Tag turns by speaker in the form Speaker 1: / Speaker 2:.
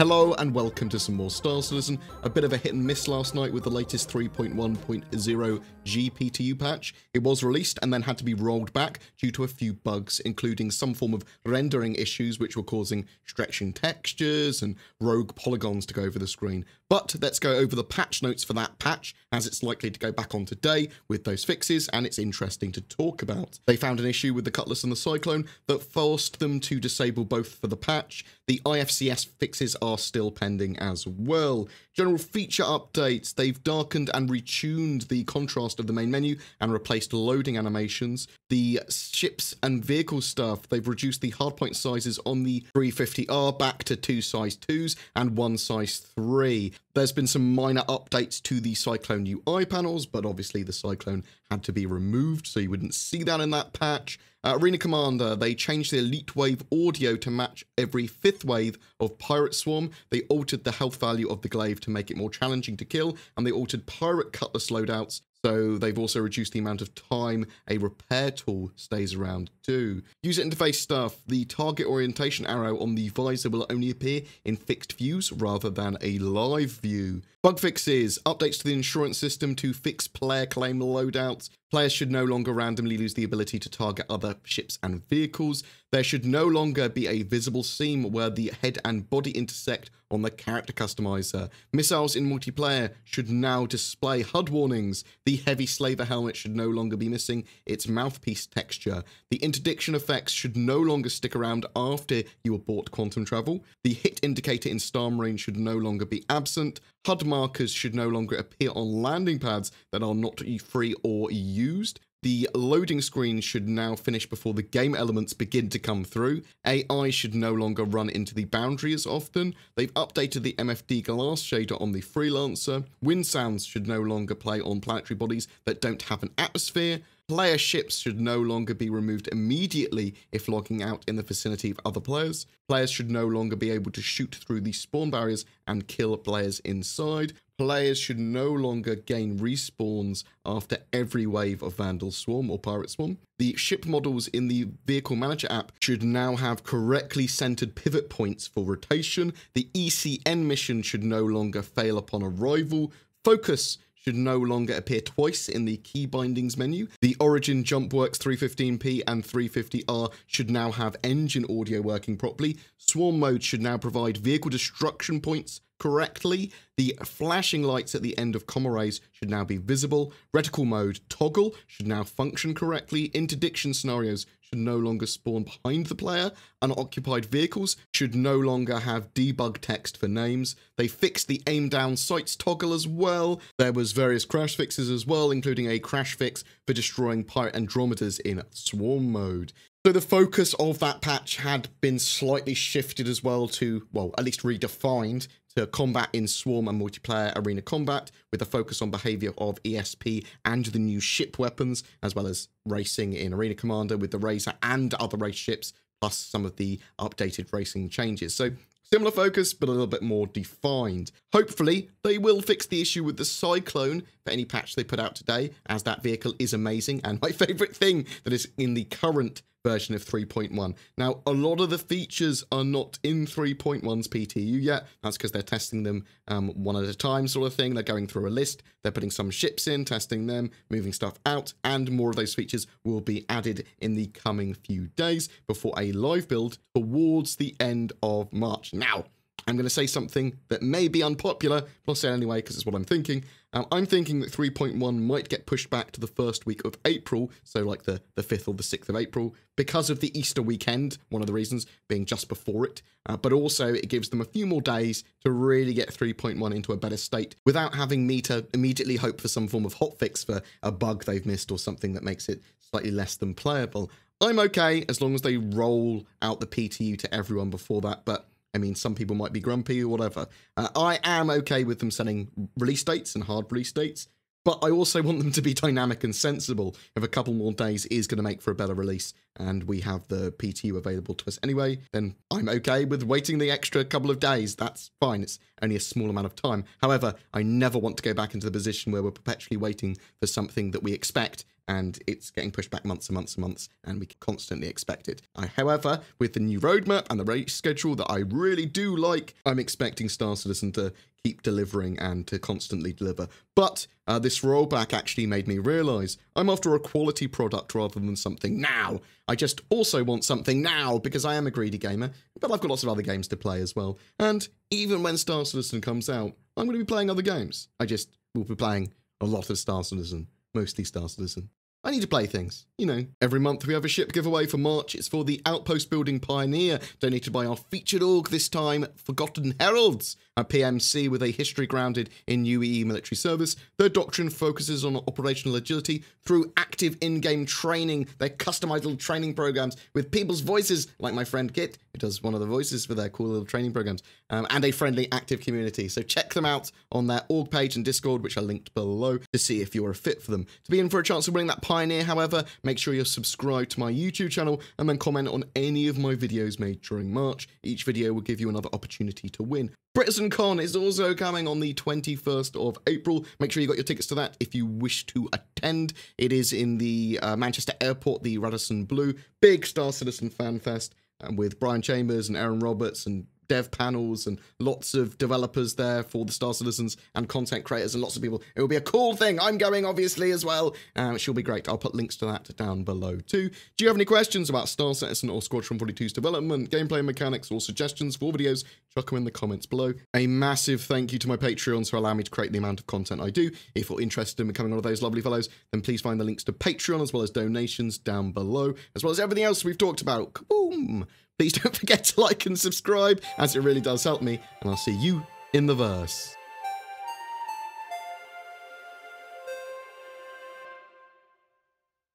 Speaker 1: Hello and welcome to some more Star Citizen. A bit of a hit and miss last night with the latest 3.1.0 PTU patch. It was released and then had to be rolled back due to a few bugs, including some form of rendering issues which were causing stretching textures and rogue polygons to go over the screen. But let's go over the patch notes for that patch, as it's likely to go back on today with those fixes, and it's interesting to talk about. They found an issue with the Cutlass and the Cyclone that forced them to disable both for the patch. The IFCS fixes are still pending as well. General feature updates: they've darkened and retuned the contrast of the main menu and replaced loading animations. The ships and vehicle stuff, they've reduced the hardpoint sizes on the 350R back to 2 size 2s and 1 size 3. There's been some minor updates to the Cyclone UI panels, but obviously the Cyclone had to be removed, so you wouldn't see that in that patch. Arena Commander, they changed the Elite Wave audio to match every 5th wave of Pirate Swarm. They altered the health value of the glaive to make it more challenging to kill, and they altered Pirate Cutlass loadouts. So they've also reduced the amount of time a repair tool stays around too. User interface stuff: the target orientation arrow on the visor will only appear in fixed views rather than a live view. Bug fixes: updates to the insurance system to fix player claim loadouts. Players should no longer randomly lose the ability to target other ships and vehicles. There should no longer be a visible seam where the head and body intersect on the character customizer. Missiles in multiplayer should now display HUD warnings. The heavy slaver helmet should no longer be missing its mouthpiece texture. The interdiction effects should no longer stick around after you abort quantum travel. The hit indicator in Star Marine should no longer be absent. HUD markers should no longer appear on landing pads that are not free or used. The loading screen should now finish before the game elements begin to come through. AI should no longer run into the boundary as often. They've updated the MFD glass shader on the Freelancer. Wind sounds should no longer play on planetary bodies that don't have an atmosphere. Player ships should no longer be removed immediately if logging out in the vicinity of other players. Players should no longer be able to shoot through the spawn barriers and kill players inside. Players should no longer gain respawns after every wave of Vandal Swarm or Pirate Swarm. The ship models in the Vehicle Manager app should now have correctly centered pivot points for rotation. The ECN mission should no longer fail upon arrival. Focus should no longer appear twice in the key bindings menu. The Origin JumpWorks 315p and 350R should now have engine audio working properly. Swarm mode should now provide vehicle destruction points correctly. The flashing lights at the end of comma rays should now be visible. Reticle mode toggle should now function correctly. Interdiction scenarios should no longer spawn behind the player. Unoccupied vehicles should no longer have debug text for names. They fixed the aim down sights toggle as well. There was various crash fixes as well, including a crash fix for destroying pirate Andromedas in swarm mode. So the focus of that patch had been slightly shifted as well to, well, at least redefined to combat in swarm and multiplayer arena combat, with a focus on behavior of ESP and the new ship weapons, as well as racing in Arena Commander with the Razor and other race ships, plus some of the updated racing changes. So similar focus, but a little bit more defined. Hopefully, they will fix the issue with the Cyclone for any patch they put out today, as that vehicle is amazing and my favorite thing that is in the current version of 3.1. Now, a lot of the features are not in 3.1's PTU yet. That's because they're testing them one at a time sort of thing. They're going through a list. They're putting some ships in, testing them, moving stuff out, and more of those features will be added in the coming few days before a live build towards the end of March. Now, I'm going to say something that may be unpopular, but I'll say it anyway because it's what I'm thinking. I'm thinking that 3.1 might get pushed back to the first week of April, so like the 5th or the 6th of April, because of the Easter weekend, one of the reasons being just before it, but also it gives them a few more days to really get 3.1 into a better state without having me to immediately hope for some form of hotfix for a bug they've missed or something that makes it slightly less than playable. I'm okay as long as they roll out the PTU to everyone before that, but I mean, some people might be grumpy or whatever. I am okay with them setting release dates and hard release dates, but I also want them to be dynamic and sensible. If a couple more days is going to make for a better release and we have the PTU available to us anyway, then I'm okay with waiting the extra couple of days. That's fine. It's only a small amount of time. However, I never want to go back into the position where we're perpetually waiting for something that we expect and it's getting pushed back months and months and months, and we can constantly expect it. However, with the new roadmap and the release schedule that I really do like, I'm expecting Star Citizen to keep delivering and to constantly deliver. But this rollback actually made me realise I'm after a quality product rather than something now. I just also want something now because I am a greedy gamer, but I've got lots of other games to play as well. And even when Star Citizen comes out, I'm going to be playing other games. I just will be playing a lot of Star Citizen, mostly Star Citizen. I need to play things. You know, every month we have a ship giveaway for March. It's for the Outpost Building Pioneer, donated by our featured org this time, Forgotten Heralds, a PMC with a history grounded in UEE military service. Their doctrine focuses on operational agility through active in-game training, their customized little training programs with people's voices, like my friend Kit, who does one of the voices for their cool little training programs, and a friendly active community. So check them out on their org page and Discord, which are linked below, to see if you're a fit for them. To be in for a chance of winning that Pioneer, however, make sure you're subscribed to my YouTube channel and then comment on any of my videos made during March. Each video will give you another opportunity to win. BritainCon is also coming on the 21st of April. Make sure you got your tickets to that if you wish to attend. It is in the Manchester Airport, the Radisson Blu. Big Star Citizen fan fest with Brian Chambers and Aaron Roberts and dev panels and lots of developers there for the Star Citizens and content creators and lots of people. It will be a cool thing. I'm going, obviously, as well. Which will be great. I'll put links to that down below, too. Do you have any questions about Star Citizen or Squadron 42's development, gameplay mechanics, or suggestions for videos? Chuck them in the comments below. A massive thank you to my Patreons who allow me to create the amount of content I do. If you're interested in becoming one of those lovely fellows, then please find the links to Patreon as well as donations down below, as well as everything else we've talked about. Kaboom! Please don't forget to like and subscribe, as it really does help me, and I'll see you in the verse.